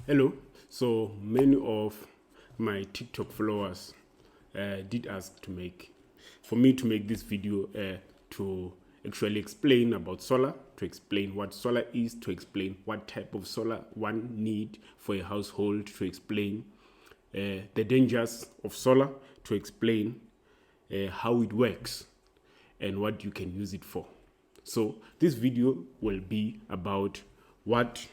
Hello. So many of my TikTok followers did ask for me to make this video to actually explain about solar, to explain what solar is, to explain what type of solar one need for a household, to explain the dangers of solar, to explain how it works and what you can use it for. So this video will be about what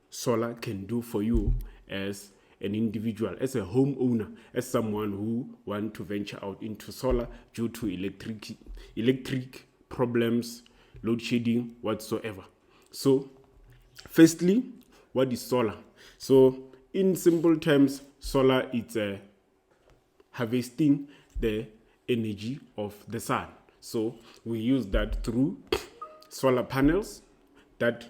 solar can do for you as an individual, as a homeowner, as someone who want to venture out into solar due to electric problems, load shedding, whatsoever. So firstly, what is solar? So in simple terms, solar is harvesting the energy of the sun. So we use that through solar panels that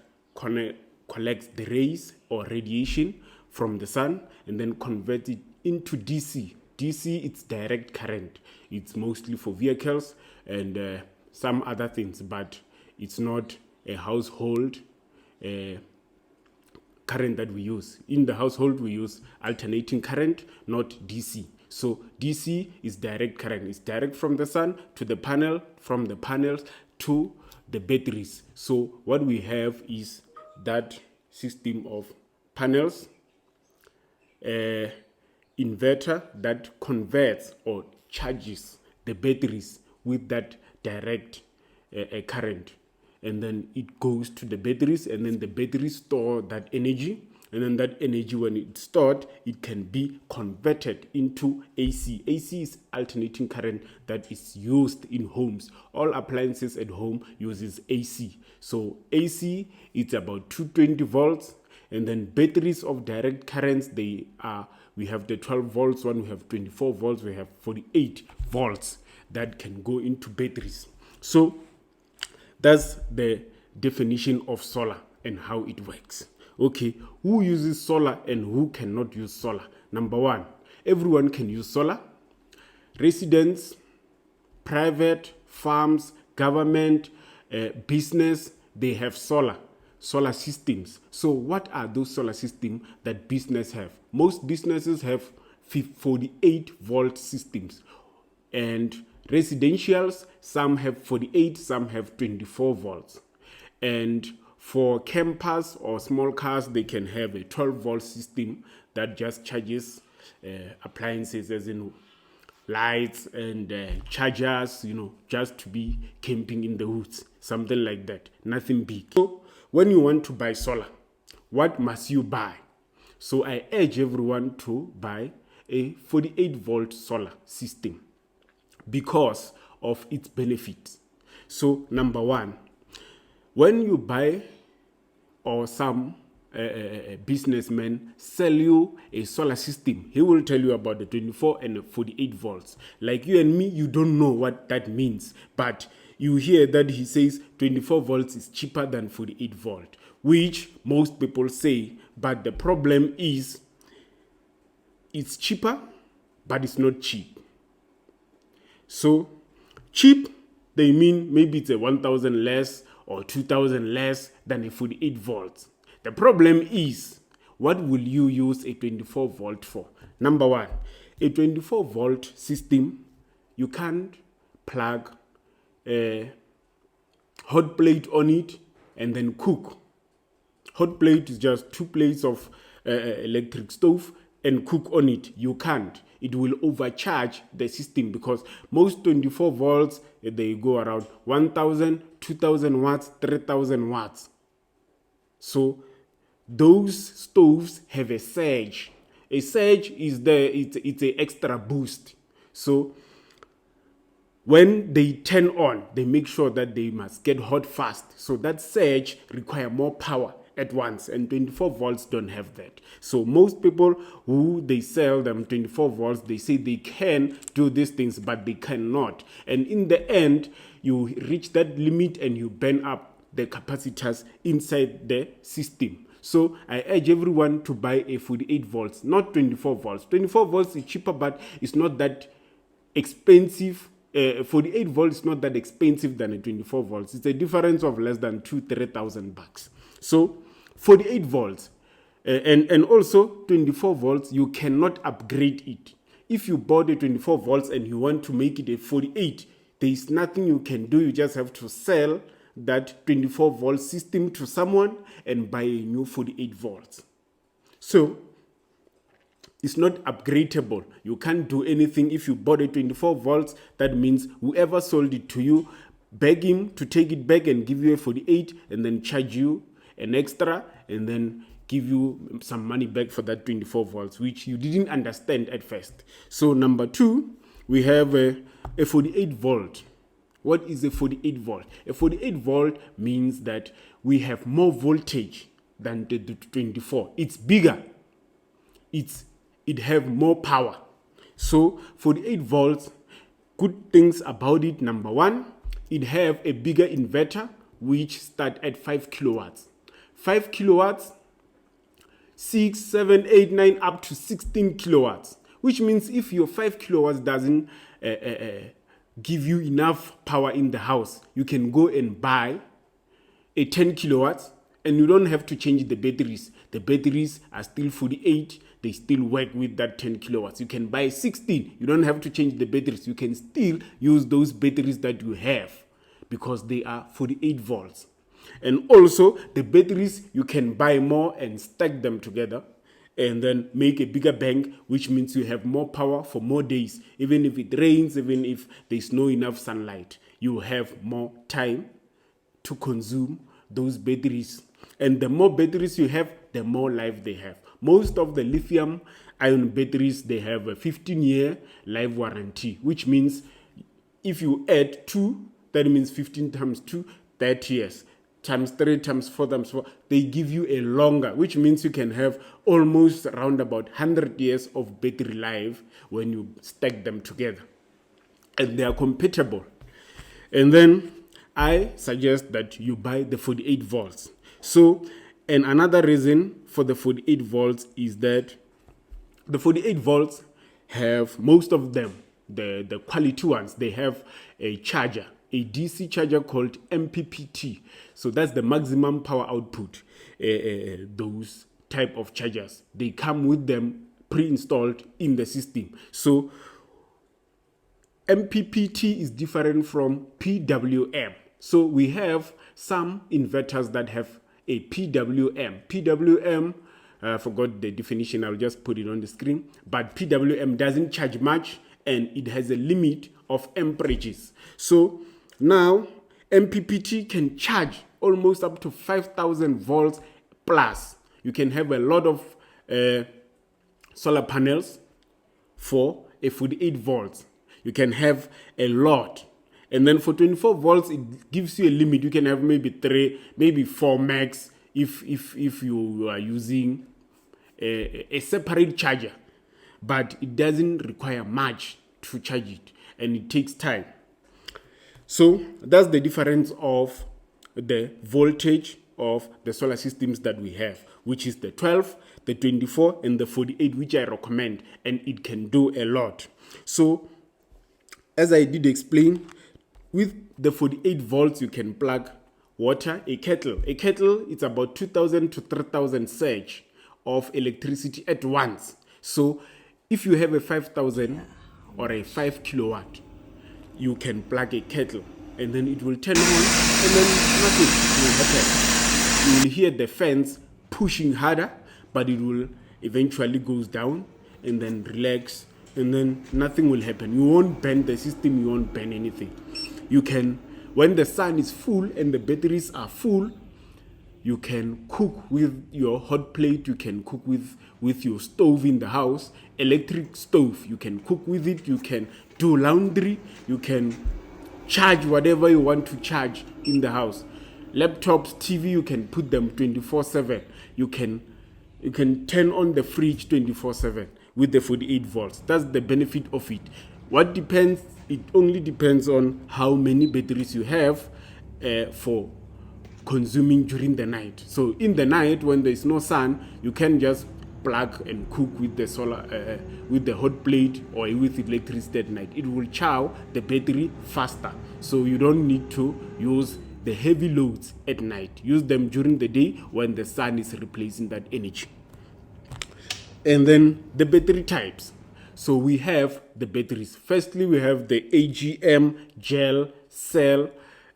collects the rays or radiation from the sun and then convert it into DC. DC, it's direct current. It's mostly for vehicles and some other things, but it's not a household current that we use. In the household, we use alternating current, not DC. So DC is direct current. It's direct from the sun to the panel, from the panels to the batteries. So what we have is that system of panels, inverter that converts or charges the batteries with that direct current, and then it goes to the batteries, and then the batteries store that energy, and then that energy, when it's stored, it can be converted into AC. AC is alternating current that is used in homes. All appliances at home uses AC. So AC, it's about 220 volts, and then batteries of direct currents, we have the 12 volts one, we have 24 volts, we have 48 volts that can go into batteries. So that's the definition of solar and how it works. Okay, who uses solar and who cannot use solar? Number one, everyone can use solar. Residents, private, farms, government, business, they have solar systems. So what are those solar systems that business have? Most businesses have 48 volt systems, and residentials, some have 48, some have 24 volts. And for campers or small cars, they can have a 12 volt system that just charges appliances, as in lights and chargers, just to be camping in the woods, something like that, nothing big. So when you want to buy solar, what must you buy? So I urge everyone to buy a 48 volt solar system because of its benefits. So number one, when you buy, or some businessman sell you a solar system, he will tell you about the 24 and the 48 volts. Like you and me, you don't know what that means, but you hear that he says 24 volts is cheaper than 48 volt, which most people say, but the problem is it's cheaper, but it's not cheap. So cheap, they mean maybe it's a 1,000 less or 2,000 less than a 48 volts. The problem is, what will you use a 24 volt for? Number one, a 24 volt system, you can't plug a hot plate on it and then cook. Hot plate is just 2 plates of electric stove and cook on it. You can't. It will overcharge the system because most 24 volts, they go around 1,000, 2,000 watts, 3,000 watts. So those stoves have a surge. A surge is there, it's an extra boost. So when they turn on, they make sure that they must get hot fast. So that surge requires more power at once, and 24 volts don't have that. So most people who they sell them 24 volts, they say they can do these things, but they cannot. And in the end, you reach that limit and you burn up the capacitors inside the system. So I urge everyone to buy a 48 volts, not 24 volts. 24 volts is cheaper, but it's not that expensive. 48 volts is not that expensive than a 24 volts. It's a difference of less than $2,000-3,000 bucks. So 48 volts, And also 24 volts, you cannot upgrade it. If you bought a 24 volts and you want to make it a 48, there is nothing you can do. You just have to sell that 24 volt system to someone and buy a new 48 volts. So it's not upgradable. You can't do anything. If you bought a 24 volts, that means whoever sold it to you, beg him to take it back and give you a 48 and then charge you an extra and then give you some money back for that 24 volts, which you didn't understand at first. So number 2, we have a 48 volt. What is a 48 volt? A 48 volt means that we have more voltage than the 24. It's bigger. It have more power. So 48 volts, good things about it. Number 1, it have a bigger inverter which start at 5 kilowatts. 5 kilowatts, 6, 7, 8, 9, up to 16 kilowatts. Which means if your 5 kilowatts doesn't give you enough power in the house, you can go and buy a 10 kilowatts and you don't have to change the batteries. The batteries are still 48. They still work with that 10 kilowatts. You can buy 16. You don't have to change the batteries. You can still use those batteries that you have because they are 48 volts. And also the batteries, you can buy more and stack them together and then make a bigger bank, which means you have more power for more days. Even if it rains, even if there's no enough sunlight, you have more time to consume those batteries. And the more batteries you have, the more life they have. Most of the lithium ion batteries, they have a 15-year life warranty, which means if you add 2, that means 15 times 2, 30 years. Times 3, times 4, times 4, they give you a longer, which means you can have almost around about 100 years of battery life when you stack them together. And they are compatible. And then I suggest that you buy the 48 volts. So, and another reason for the 48 volts is that the 48 volts have, most of them, the quality ones, they have a charger, a DC charger called MPPPT. So that's the maximum power output. Those type of chargers, they come with them pre-installed in the system. So MPPT is different from PWM. So we have some inverters that have a PWM. PWM, I forgot the definition, I'll just put it on the screen. But PWM doesn't charge much and it has a limit of amperages. So now MPPT can charge almost up to 5,000 volts plus. You can have a lot of solar panels for a 48 volts. You can have a lot. And then for 24 volts, it gives you a limit. You can have maybe 3, maybe 4 max if you are using a separate charger. But it doesn't require much to charge it, and it takes time. So that's the difference of the voltage of the solar systems that we have, which is the 12, the 24, and the 48, which I recommend, and it can do a lot. So as I did explain, with the 48 volts, you can plug water, a kettle. A kettle, it's about 2,000 to 3,000 surge of electricity at once. So if you have a 5,000 or a 5 kilowatt, you can plug a kettle and then it will turn on and then nothing will happen. You will hear the fans pushing harder, but it will eventually goes down and then relax and then nothing will happen. You won't burn the system, you won't burn anything. You can, when the sun is full and the batteries are full, you can cook with your hot plate, you can cook with your stove in the house, electric stove, you can cook with it, you can do laundry, you can charge whatever you want to charge in the house. Laptops, TV, you can put them 24/7. You can turn on the fridge 24/7 with the 48 volts. That's the benefit of it. What depends, it only depends on how many batteries you have for consuming during the night. So in the night when there is no sun, you can just plug and cook with the solar, with the hot plate or with electricity at night. It will chow the battery faster. So you don't need to use the heavy loads at night. Use them during the day when the sun is replacing that energy. And then the battery types. So we have the batteries. Firstly, we have the AGM, gel, cell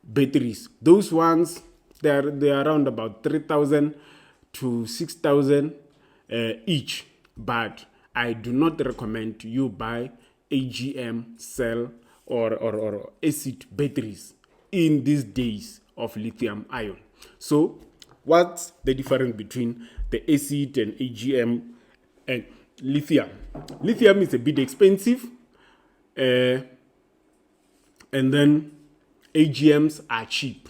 batteries. Those ones, they are around about 3,000 to 6,000 each. But I do not recommend you buy AGM, cell, or acid batteries in these days of lithium ion. So what's the difference between the acid and AGM and lithium? Lithium is a bit expensive, and then AGMs are cheap.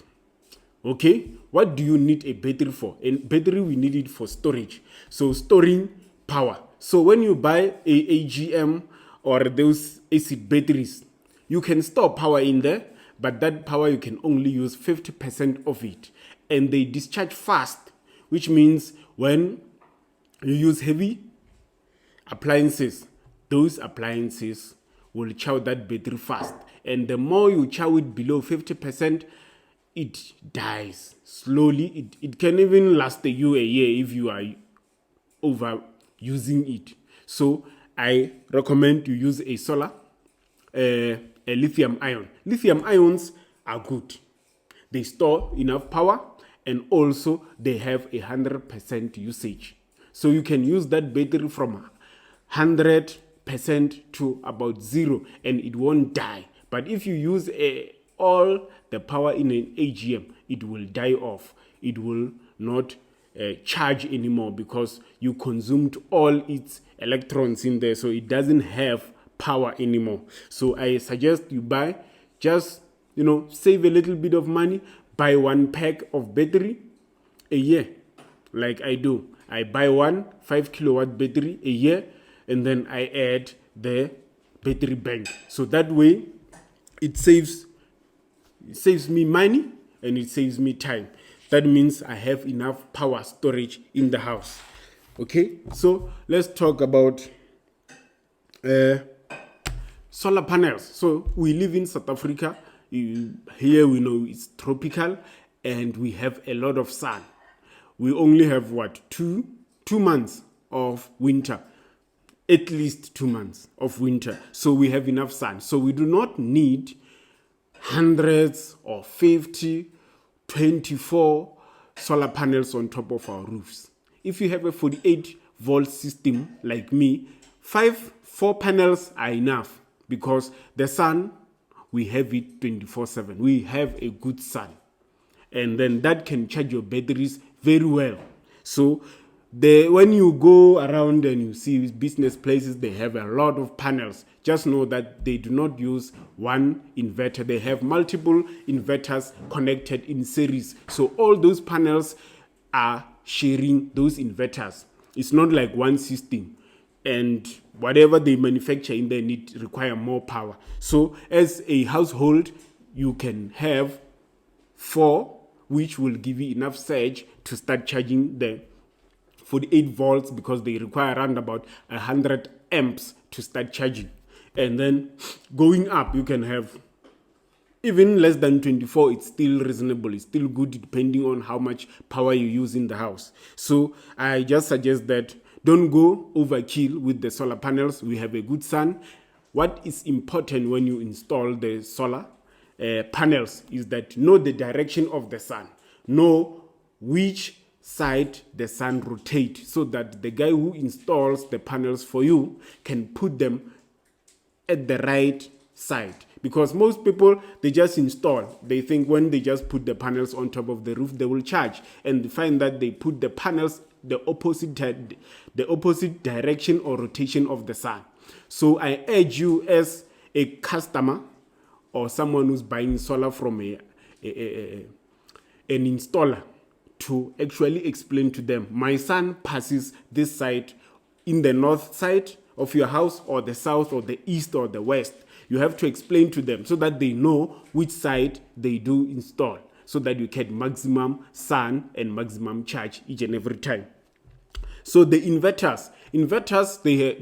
Okay, what do you need a battery for? A battery, we need it for storage, so storing power. So when you buy a AGM or those acid batteries, you can store power in there, but that power you can only use 50% of it, and they discharge fast, which means when you use heavy appliances, those appliances will chow that battery fast, and the more you chow it below 50%, it dies slowly. It can even last you a year if you are over using it. So I recommend you use a solar, a lithium ion. Lithium ions are good. They store enough power, and also they have 100% usage. So you can use that battery from 100% to about 0, and it won't die. But if you use all the power in an AGM, it will die off. It will not charge anymore because you consumed all its electrons in there, so it doesn't have power anymore. So I suggest you buy, just save a little bit of money, buy one pack of battery a year, like I do. I buy one 5 kilowatt battery a year, and then I add the battery bank. So that way it saves me money and it saves me time. That means I have enough power storage in the house. Okay, so let's talk about solar panels. So we live in South Africa. Here we know it's tropical and we have a lot of sun. We only have two months of winter, at least 2 months of winter. So we have enough sun. So we do not need hundreds or 50, 24 solar panels on top of our roofs. If you have a 48-volt system like me, 4 panels are enough, because the sun, we have it 24/7. We have a good sun, and then that can charge your batteries very well. So when you go around and you see business places, they have a lot of panels. Just know that they do not use one inverter. They have multiple inverters connected in series. So all those panels are sharing those inverters. It's not like one system, and whatever they manufacture in there require more power. So as a household, you can have 4, which will give you enough surge to start charging the 48 volts, because they require around about 100 amps to start charging. And then going up, you can have even less than 24. It's still reasonable. It's still good, depending on how much power you use in the house. So I just suggest that don't go overkill with the solar panels. We have a good sun. What is important when you install the solar panels is that know the direction of the sun. Know which side the sun rotates, so that the guy who installs the panels for you can put them at the right side. Because most people, they just install. They think when they just put the panels on top of the roof, they will charge. And they find that they put the panels the opposite direction or rotation of the sun. So I urge you, as a customer or someone who's buying solar from an installer, to actually explain to them, my sun passes this side in the north side of your house, or the south, or the east, or the west. You have to explain to them so that they know which side they do install, so that you get maximum sun and maximum charge each and every time. So the inverters,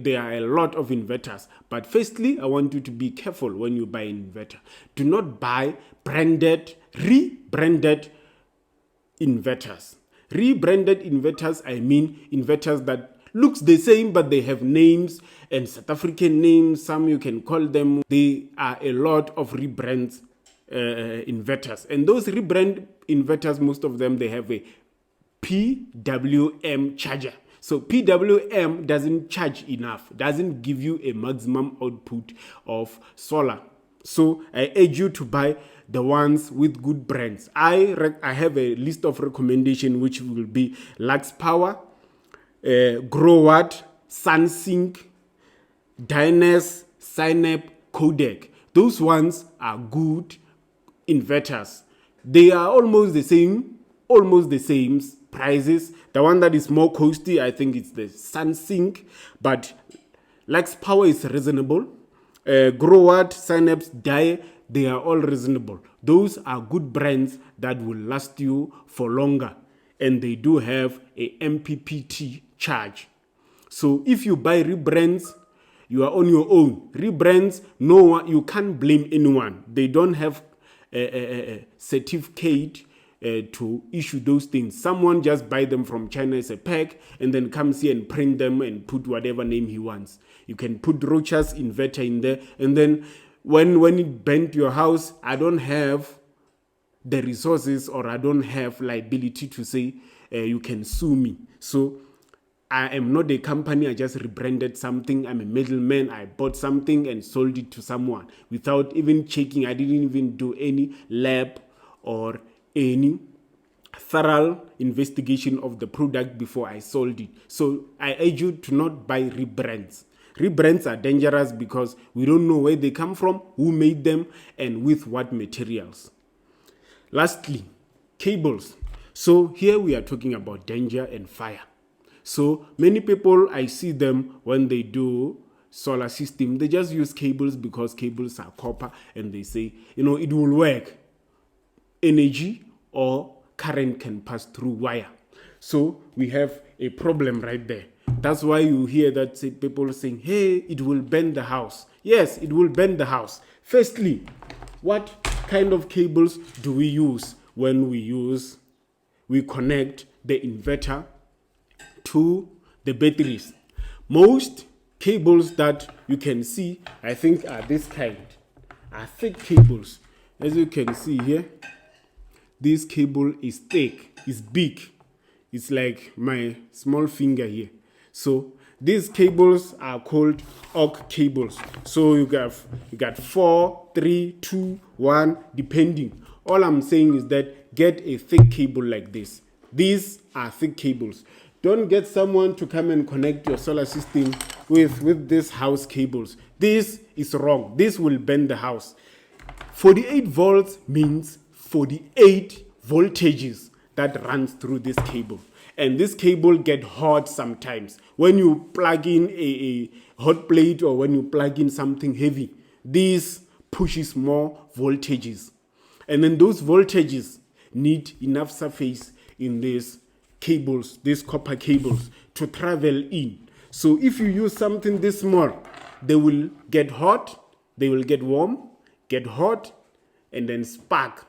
there are a lot of inverters. But firstly, I want you to be careful when you buy an inverter. Do not buy rebranded inverters. Rebranded inverters, I mean inverters that looks the same, but they have names and South African names. Some you can call them. They are a lot of rebrands inverters, and those rebrand inverters, most of them, they have a PWM charger. So PWM doesn't charge enough, doesn't give you a maximum output of solar. So I urge you to buy the ones with good brands. I have a list of recommendation, which will be Lux Power, Growatt, SunSync, Dynas, Synap, Kodak. Those ones are good inverters. They are almost the same prices. The one that is more costly, I think it's the SunSync, but Lux Power is reasonable. Growatt, Synapse, Dye, they are all reasonable. Those are good brands that will last you for longer, and they do have a MPPT charge. So if you buy rebrands, you are on your own. Rebrands, no one, you can't blame anyone. They don't have a certificate to issue those things. Someone just buy them from China as a pack and then comes here and print them and put whatever name he wants. You can put Rocha's inverter in there, and then when it bent your house, I don't have the resources, or I don't have liability to say you can sue me. So I am not a company. I just rebranded something. I'm a middleman. I bought something and sold it to someone without even checking. I didn't even do any lab or any thorough investigation of the product before I sold it. So I urge you to not buy rebrands. Rebrands are dangerous because we don't know where they come from, who made them, and with what materials. Lastly, cables. So here we are talking about danger and fire. So many people, I see them when they do solar system, they just use cables because cables are copper, and they say, it will work. Energy or current can pass through wire. So we have a problem right there. That's why you hear that people saying, hey, it will burn the house. Yes, it will burn the house. Firstly, what kind of cables do we use when we connect the inverter to the batteries? Most cables that you can see, I think, are this kind, are thick cables. As you can see here, this cable is thick, it's big. It's like my small finger here. So these cables are called AUX cables. So you got 4, 3, 2, 1, depending. All I'm saying is that get a thick cable like this. These are thick cables. Don't get someone to come and connect your solar system with these house cables. This is wrong. This will bend the house. 48 volts means 48 voltages that runs through this cable. And this cable get hot sometimes. When you plug in a hot plate, or when you plug in something heavy, this pushes more voltages. And then those voltages need enough surface in these cables, these copper cables, to travel in. So if you use something this small, they will get hot, they will get warm, get hot, and then spark.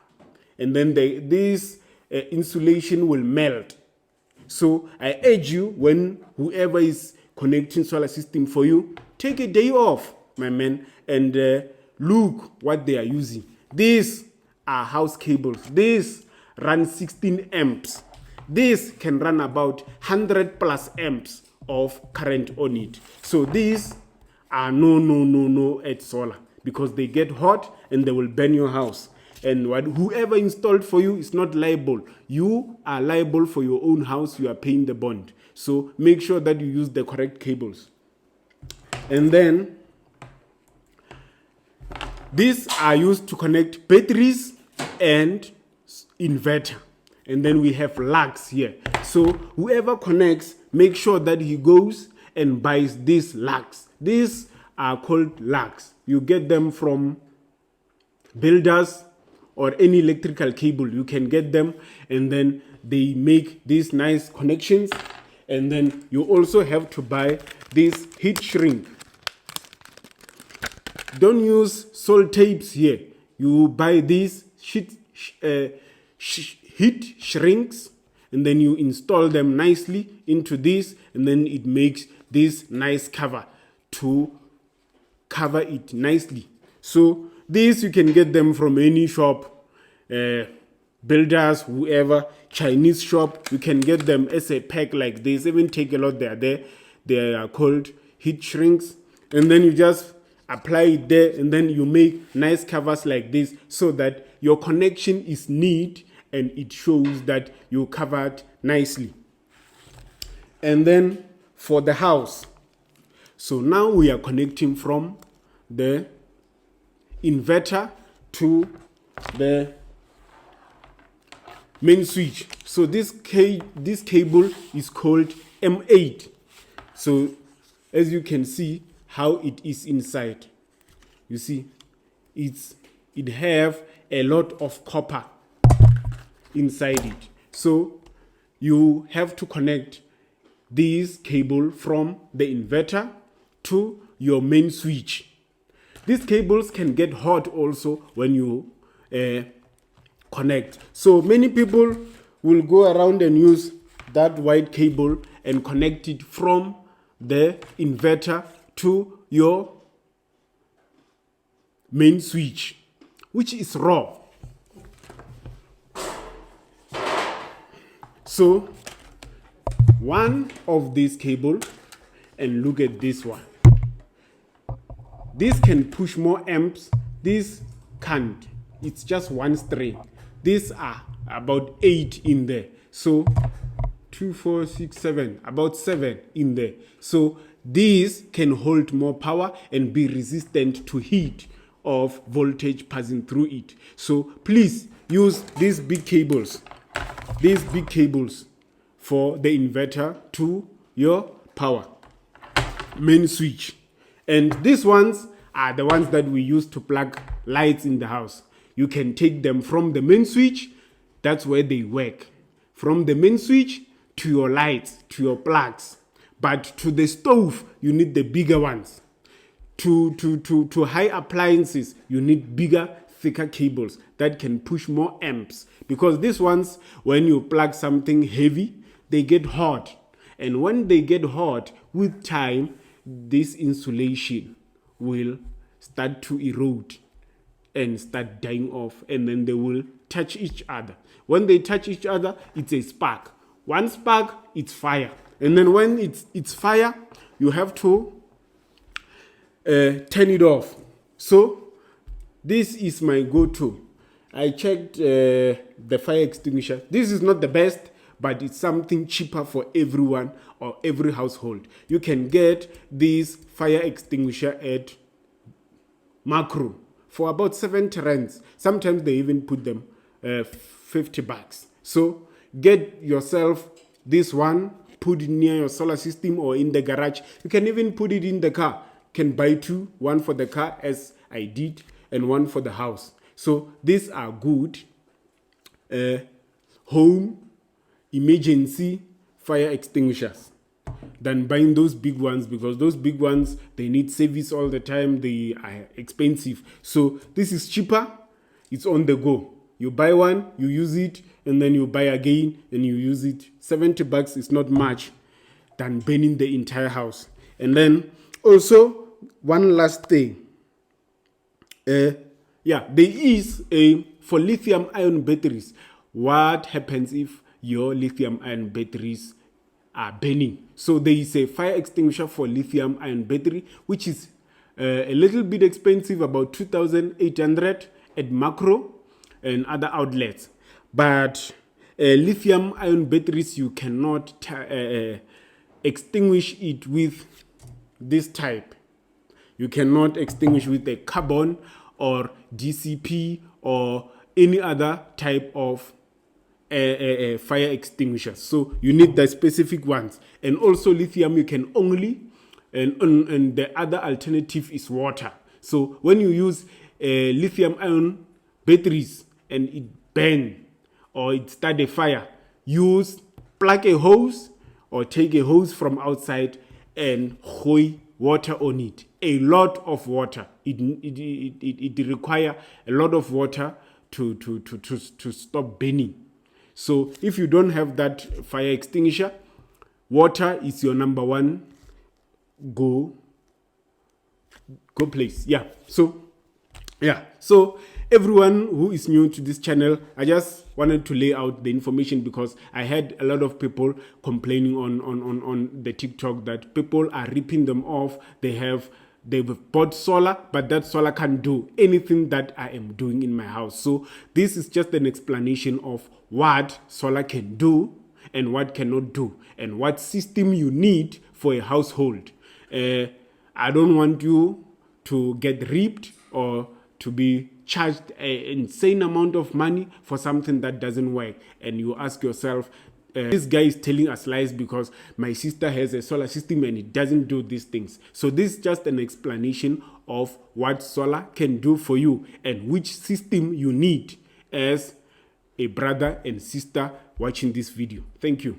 And then this insulation will melt. So I urge you, when whoever is connecting solar system for you, take a day off, my man, and look what they are using. These are house cables. These run 16 amps. This can run about 100 plus amps of current on it. So these are no at solar, because they get hot and they will burn your house. And whoever installed for you is not liable. You are liable for your own house. You are paying the bond. So make sure that you use the correct cables. And then these are used to connect batteries and inverter. And then we have lugs here. So whoever connects, make sure that he goes and buys these lugs. These are called lugs. You get them from builders or any electrical cable. You can get them, and then they make these nice connections. And then you also have to buy this heat shrink. Don't use salt tapes here. You buy these heat shrinks, and then you install them nicely into this, and then it makes this nice cover to cover it nicely. So this you can get them from any shop, builders, whoever, Chinese shop. You can get them as a pack like this. Even take a lot there. They are called heat shrinks, and then you just apply it there, and then you make nice covers like this so that your connection is neat and it shows that you covered nicely. And then for the house, so now we are connecting from the inverter to the main switch. So this cable is called M8. So as you can see how it is inside, you see it have a lot of copper inside it. So you have to connect this cable from the inverter to your main switch. These cables can get hot also when you connect. So many people will go around and use that white cable and connect it from the inverter to your main switch, which is raw. So one of these cable, and look at this one. This can push more amps. This can't. It's just one string. These are about 8 in there. So 2, 4, 6, 7, about 7 in there. So these can hold more power and be resistant to heat of voltage passing through it. So please use these big cables for the inverter to your power main switch. And these ones are the ones that we use to plug lights in the house. You can take them from the main switch, that's where they work. From the main switch to your lights, to your plugs. But to the stove, you need the bigger ones. To high appliances, you need bigger, thicker cables that can push more amps. Because these ones, when you plug something heavy, they get hot. And when they get hot, with time, this insulation will start to erode and start dying off, and then they will touch each other. When they touch each other, it's a spark. One spark, it's fire. And then when it's fire, you have to turn it off. So this is my go-to. I checked the fire extinguisher. This is not the best, but it's something cheaper for everyone or every household. You can get this fire extinguisher at Macro for about 70 rands. Sometimes they even put them $50. So get yourself this one, put it near your solar system or in the garage. You can even put it in the car. You can buy 2, one for the car as I did, and one for the house. So these are good home emergency fire extinguishers than buying those big ones, because those big ones, they need service all the time. They are expensive. So this is cheaper. It's on the go. You buy one, you use it, and then you buy again and you use it. $70 is not much than burning the entire house. And then also one last thing. There is for lithium ion batteries. What happens if your lithium ion batteries are burning? So there is a fire extinguisher for lithium ion battery, which is a little bit expensive, about 2,800 at Macro and other outlets. But lithium ion batteries, you cannot extinguish it with this type. You cannot extinguish with a carbon or DCP or any other type of fire extinguisher. So you need the specific ones. And also lithium, you can only, and the other alternative is water. So when you use lithium ion batteries and it burn or it start a fire, plug a hose or take a hose from outside and pour water on it. A lot of water. It requires a lot of water to stop burning. So if you don't have that fire extinguisher, water is your number one go place. So everyone who is new to this channel, I just wanted to lay out the information because I had a lot of people complaining on the TikTok that people are ripping them off. They've bought solar, but that solar can't do anything that I am doing in my house. So this is just an explanation of what solar can do and what cannot do, and what system you need for a household. I don't want you to get ripped or to be charged an insane amount of money for something that doesn't work. And you ask yourself, this guy is telling us lies because my sister has a solar system and it doesn't do these things. So this is just an explanation of what solar can do for you and which system you need as a brother and sister watching this video. Thank you.